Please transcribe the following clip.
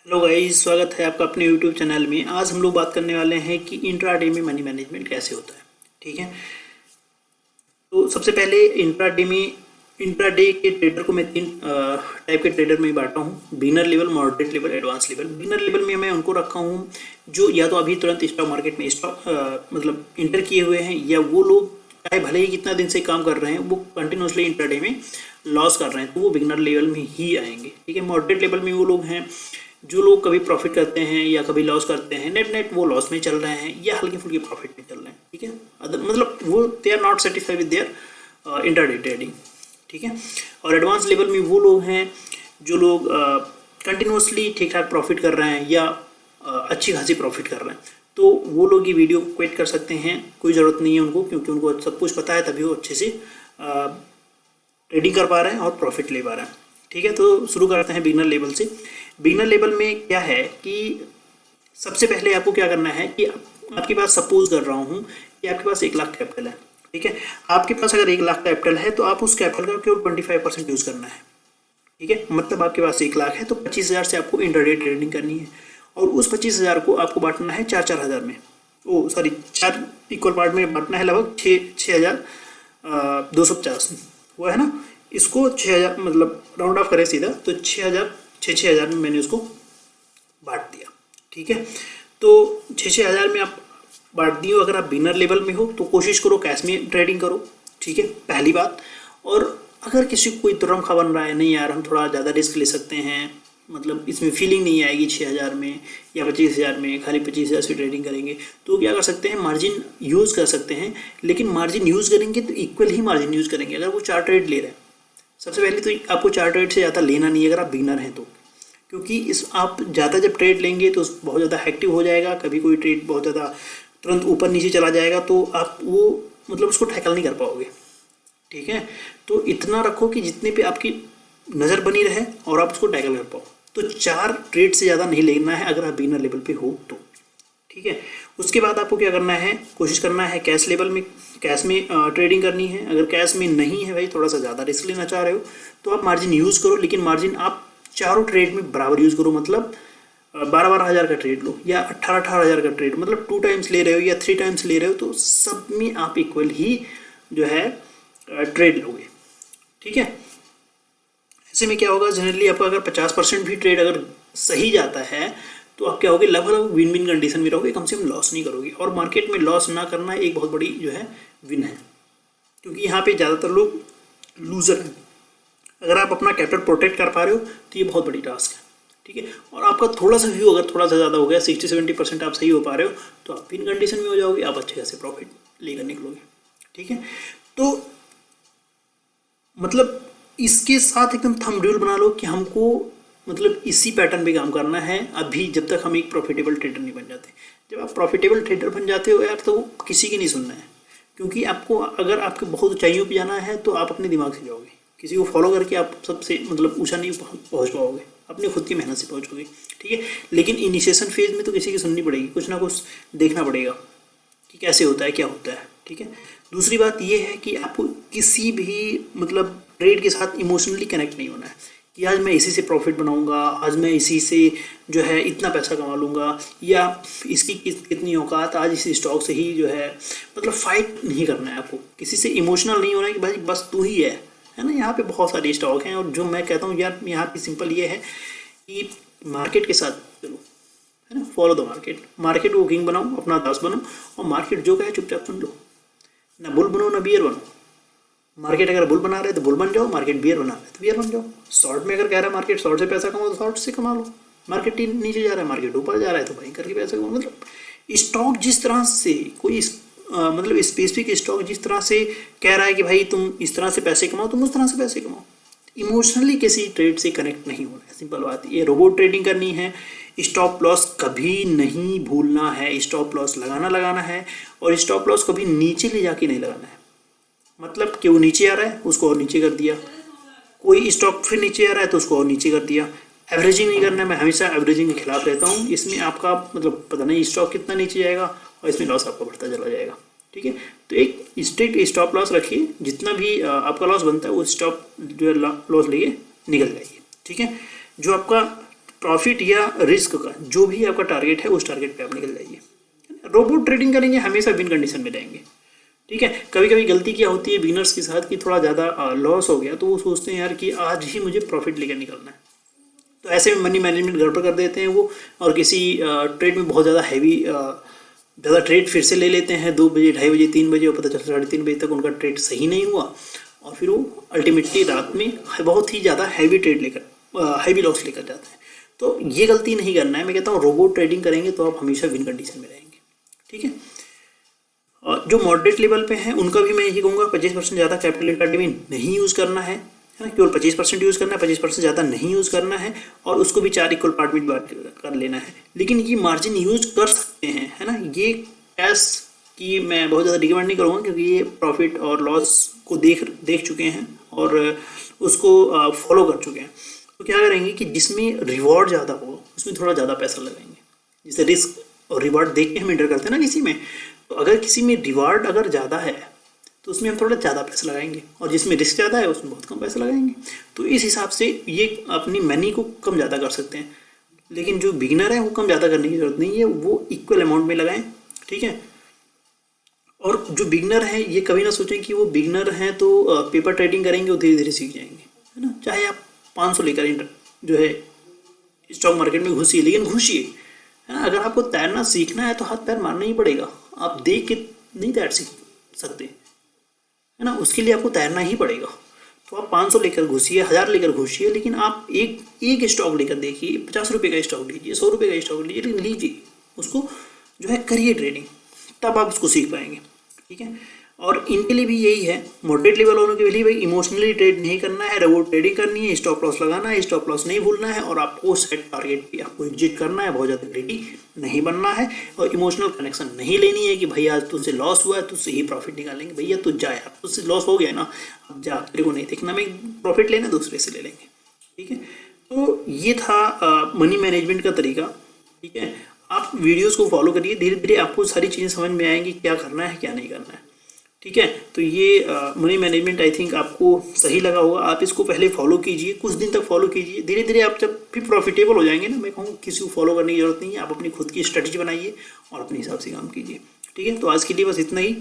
Hello guys, स्वागत है आपका अपने यूट्यूब चैनल में। आज हम लोग बात करने वाले हैं कि इंट्राडे में मनी मैनेजमेंट कैसे होता है। ठीक है, तो सबसे पहले इंट्राडे के ट्रेडर को मैं तीन टाइप के ट्रेडर में बांटा हूँ: beginner level, moderate level, advance level. Beginner level में मैं उनको रखा हूँ जो या तो अभी तुरंत स्टॉक मार्केट में मतलब इंटर किए हुए हैं, या वो लोग चाहे भले ही कितना दिन से काम कर रहे हैं वो कंटिन्यूसली इंट्राडे में लॉस कर रहे हैं, तो वो बिगिनर लेवल में ही आएंगे। ठीक है, मॉडरेट लेवल में वो लोग हैं जो लोग कभी प्रॉफिट करते हैं या कभी लॉस करते हैं, नेट वो लॉस में चल रहे हैं या हल्की फुल्की प्रॉफिट में चल रहे हैं। ठीक है, मतलब वो they are not satisfied with their intraday trading. ठीक है, और एडवांस लेवल में वो लोग हैं जो लोग कंटिन्यूसली ठीक ठाक प्रॉफिट कर रहे हैं या अच्छी खासी प्रॉफिट कर रहे हैं, तो वो लोग ये वीडियो क्विट कर सकते हैं। कोई ज़रूरत नहीं है उनको, क्योंकि उनको सब कुछ पता है, तभी वो अच्छे से ट्रेडिंग कर पा रहे हैं और प्रॉफिट ले पा रहे हैं। ठीक है, तो शुरू करते हैं बिगिनर लेवल से। बिगिनर लेवल में क्या है कि सबसे पहले आपको क्या करना है कि आपके पास, सपोज कर रहा हूँ कि आपके पास 1 लाख कैपिटल है। ठीक है, आपके पास अगर 1 लाख कैपिटल है तो आप उस कैपिटल का केवल 25% यूज़ करना है। ठीक है, मतलब आपके पास 1 लाख है तो 25,000 से आपको इंट्राडे ट्रेडिंग करनी है, और उस 25,000 को आपको बांटना है 4-4 हज़ार में। 4 इक्वल पार्ट में बांटना है, लगभग 6,250 हुआ है ना। इसको 6,000 मतलब राउंड ऑफ करें सीधा तो 6,000 में मैंने उसको बांट दिया। ठीक है, तो 6,000 में आप बांट दिए हो। अगर आप बिगिनर लेवल में हो तो कोशिश करो कैश में ट्रेडिंग करो। ठीक है, पहली बात। और अगर किसी को कोई तुरम खा बन रहा है, नहीं यार हम थोड़ा ज़्यादा रिस्क ले सकते हैं, मतलब इसमें फीलिंग नहीं आएगी 6,000 में या 25,000 में, खाली 25,000 से ट्रेडिंग करेंगे, तो क्या कर सकते हैं, मार्जिन यूज़ कर सकते हैं। लेकिन मार्जिन यूज़ करेंगे तो इक्वल ही मार्जिन यूज़ करेंगे। अगर वो 4 ट्रेड ले रहे हैं, सबसे पहले तो आपको 4 ट्रेड से ज़्यादा लेना नहीं है अगर आप बिगिनर हैं तो, क्योंकि आप ज़्यादा जब ट्रेड लेंगे तो बहुत ज़्यादा एक्टिव हो जाएगा। कभी कोई ट्रेड बहुत ज़्यादा तुरंत ऊपर नीचे चला जाएगा तो आप वो मतलब उसको टैकल नहीं कर पाओगे। ठीक है, तो इतना रखो कि जितने पे आपकी नज़र बनी रहे और आप उसको टैकल कर पाओ। तो 4 ट्रेड से ज़्यादा नहीं लेना है अगर आप बिगिनर लेवल पे हो तो। ठीक है, उसके बाद आपको क्या करना है, कोशिश करना है कैश में ट्रेडिंग करनी है। अगर कैश में नहीं है भाई, थोड़ा सा ज़्यादा रिस्क लेना चाह रहे हो तो आप मार्जिन यूज़ करो, लेकिन मार्जिन आप चारों ट्रेड में बराबर यूज़ करो। मतलब 12-12 हज़ार का ट्रेड लो या 18-18 हज़ार का ट्रेड, मतलब 2 टाइम्स ले रहे हो या 3 टाइम्स ले रहे हो तो सब में आप इक्वल ही जो है ट्रेड लोगे। ठीक है, ऐसे में क्या होगा, जनरली आपका अगर 50% भी ट्रेड अगर सही जाता है तो आप क्या होगे, लगभग विन विन कंडीशन में रहोगे, कम से कम लॉस नहीं करोगे। और मार्केट में लॉस ना करना एक बहुत बड़ी जो है विन है, क्योंकि यहाँ पे ज़्यादातर लोग लूज़र हैं। अगर आप अपना कैपिटल प्रोटेक्ट कर पा रहे हो तो ये बहुत बड़ी टास्क है। ठीक है, और आपका थोड़ा सा व्यू अगर थोड़ा सा ज़्यादा हो गया, 60-70% आप सही हो पा रहे हो, तो आप विन कंडीशन में हो जाओगे, आप अच्छे खासे प्रॉफिट लेकर निकलोगे। ठीक है, तो मतलब इसके साथ एकदम थंबनेल बना लो कि हमको मतलब इसी पैटर्न पे काम करना है अभी, जब तक हम एक प्रॉफिटेबल ट्रेडर नहीं बन जाते। जब आप प्रॉफिटेबल ट्रेडर बन जाते हो यार, तो किसी की नहीं सुनना है, क्योंकि आपको अगर आपके बहुत ऊंचाइयों पे जाना है तो आप अपने दिमाग से जाओगे। किसी को फॉलो करके आप सबसे मतलब ऊंचा नहीं पहुंच पाओगे, अपनी खुद की मेहनत से पहुंचोगे। ठीक है, लेकिन इनिशिएशन फेज में तो किसी की सुननी पड़ेगी, कुछ ना कुछ देखना पड़ेगा कि कैसे होता है, क्या होता है। ठीक है, दूसरी बात यह है कि आपको किसी भी मतलब ट्रेड के साथ इमोशनली कनेक्ट नहीं होना है कि आज मैं इसी से प्रॉफिट बनाऊंगा, आज मैं इसी से जो है इतना पैसा कमा लूँगा, या इसकी कितनी औकात, आज इसी स्टॉक से ही जो है, मतलब फाइट नहीं करना है आपको। किसी से इमोशनल नहीं होना है कि भाई बस तू ही है ना। यहाँ पे बहुत सारे स्टॉक हैं, और जो मैं कहता हूँ यार, यहाँ पे सिंपल ये है कि मार्केट के साथ चलो, है ना, फॉलो द मार्केट को किंग बनाओ, अपना दास बनो, और मार्केट जो कहे चुपचाप सुन लो। ना बुल बनो ना बियर बनो। मार्केट अगर बुल बना रहे तो बुल बन जाओ, मार्केट बियर बना रहे तो बियर बन जाओ। शॉर्ट में अगर कह रहा है मार्केट शॉर्ट से पैसा कमाओ तो शॉर्ट से कमा लो। मार्केट नीचे जा रहा है, मार्केट ऊपर जा रहा है तो वहीं करके पैसा कमाओ। मतलब स्टॉक जिस तरह से कोई मतलब स्पेसिफिक स्टॉक जिस तरह से कह रहा है कि भाई तुम इस तरह से पैसे कमाओ, तुम उस तरह से पैसे कमाओ। इमोशनली किसी ट्रेड से कनेक्ट नहीं होना है, सिंपल बात। ये रोबोट ट्रेडिंग करनी है। स्टॉप लॉस कभी नहीं भूलना है, स्टॉप लॉस लगाना है, और स्टॉप लॉस कभी नीचे ले जाके नहीं लगाना है। मतलब कि वो नीचे आ रहा है उसको और नीचे कर दिया, कोई स्टॉक फिर नीचे आ रहा है तो उसको और नीचे कर दिया। एवरेजिंग नहीं करना है, मैं हमेशा एवरेजिंग के खिलाफ रहता हूँ। इसमें आपका मतलब पता नहीं स्टॉक कितना नीचे जाएगा और इसमें लॉस आपका बढ़ता चला जाएगा। ठीक है, तो एक स्ट्रिक्ट स्टॉप लॉस रखिए, जितना भी आपका लॉस बनता है वो स्टॉप जो है लॉस लेके निकल जाइए। ठीक है, जो आपका प्रॉफिट या रिस्क का जो भी आपका टारगेट है उस टारगेट पे आप निकल जाइए। रोबोट ट्रेडिंग करेंगे हमेशा विन कंडीशन में रहेंगे, ठीक है। कभी कभी गलती क्या होती है बिगिनर्स के साथ कि थोड़ा ज़्यादा लॉस हो गया तो वो सोचते हैं यार कि आज ही मुझे प्रॉफिट लेकर निकलना है, तो ऐसे में मनी मैनेजमेंट गड़बड़ कर देते हैं वो, और किसी ट्रेड में बहुत ज़्यादा हैवी ज़्यादा ट्रेड फिर से ले लेते हैं 2 बजे 2:30 बजे 3 बजे, और पता चलता 3:30 बजे तक उनका ट्रेड सही नहीं हुआ, और फिर वो अल्टीमेटली रात में बहुत ही ज़्यादा हैवी ट्रेड लेकर हैवी लॉस लेकर जाते हैं। तो ये गलती नहीं करना है। मैं कहता हूँ रोबोट ट्रेडिंग करेंगे तो आप हमेशा विन कंडीशन में रहेंगे, ठीक है। और जो मॉडरेट लेवल पे हैं उनका भी मैं यही कहूँगा 25% ज़्यादा कैपिटल अकेडमी नहीं यूज़ करना है ना, केवल 25% यूज़ करना है, 25% ज़्यादा नहीं यूज़ करना है, और उसको भी 4 इक्वल पार्ट में बांट कर लेना है। लेकिन ये मार्जिन यूज़ कर सकते हैं, है ना। ये कैश की मैं बहुत ज़्यादा रिकमेंड नहीं करूँगा क्योंकि ये प्रॉफिट और लॉस को देख चुके हैं और उसको फॉलो कर चुके हैं। तो क्या करेंगे कि जिसमें रिवॉर्ड ज़्यादा हो उसमें थोड़ा ज़्यादा पैसा लगाएंगे। जैसे रिस्क और रिवॉर्ड देख के हम एंटर करते हैं ना किसी में, तो अगर किसी में रिवॉर्ड अगर ज़्यादा है तो उसमें हम थोड़ा ज़्यादा पैसा लगाएंगे, और जिसमें रिस्क ज़्यादा है उसमें बहुत कम पैसा लगाएंगे। तो इस हिसाब से ये अपनी मनी को कम ज़्यादा कर सकते हैं। लेकिन जो बिगिनर है वो कम ज़्यादा करने की जरूरत नहीं है, वो इक्वल अमाउंट में लगाएं, ठीक है। और जो बिगिनर है ये कभी ना सोचें कि वो बिगिनर हैं तो पेपर ट्रेडिंग करेंगे और धीरे धीरे सीख जाएंगे, है ना। चाहे आप 500 लेकर जो है स्टॉक मार्केट में घुसिए, लेकिन घुसिए, है ना। अगर आपको तैरना सीखना है तो हाथ पैर मारना ही पड़ेगा, आप देख के नहीं तैर सीख सकते, है ना। उसके लिए आपको तैरना ही पड़ेगा। तो आप 500 लेकर घुसिए, 1000 लेकर घुसिए, लेकिन आप एक स्टॉक लेकर देखिए, 50 रुपये का स्टॉक लीजिए, 100 रुपये का स्टॉक लीजिए, लेकिन लीजिए उसको जो है करिए ट्रेडिंग, तब आप उसको सीख पाएंगे, ठीक है। और इनके लिए भी यही है, मॉडरेट लेवल वालों के लिए भाई इमोशनली ट्रेड नहीं करना है, रोबोट ट्रेडिंग करनी है, स्टॉप लॉस लगाना है, स्टॉप लॉस नहीं भूलना है, और आपको सेट टारगेट पे आपको एग्जिट करना है, बहुत ज़्यादा ग्रीडी नहीं बनना है, और इमोशनल कनेक्शन नहीं लेनी है कि भाई आज तुझसे लॉस हुआ है तुझसे ही प्रॉफिट निकालेंगे। भैया तू जा यार, तुझसे लॉस हो गया ना, अब जा, तेरे को नहीं देखना, मैं प्रॉफिट लेना दूसरे से ले लेंगे, ठीक है। तो ये था मनी मैनेजमेंट का तरीका, ठीक है। आप वीडियोस को फॉलो करिए, धीरे धीरे आपको सारी चीज़ें समझ में आएंगी क्या करना है क्या नहीं करना है, ठीक है। तो ये मनी मैनेजमेंट आई थिंक आपको सही लगा होगा। आप इसको पहले फॉलो कीजिए, कुछ दिन तक फॉलो कीजिए, धीरे धीरे आप जब भी प्रॉफिटेबल हो जाएंगे ना, मैं कहूँ किसी को फॉलो करने की जरूरत नहीं है, आप अपनी खुद की स्ट्रेटजी बनाइए और अपने हिसाब से काम कीजिए, ठीक है। तो आज के लिए बस इतना ही।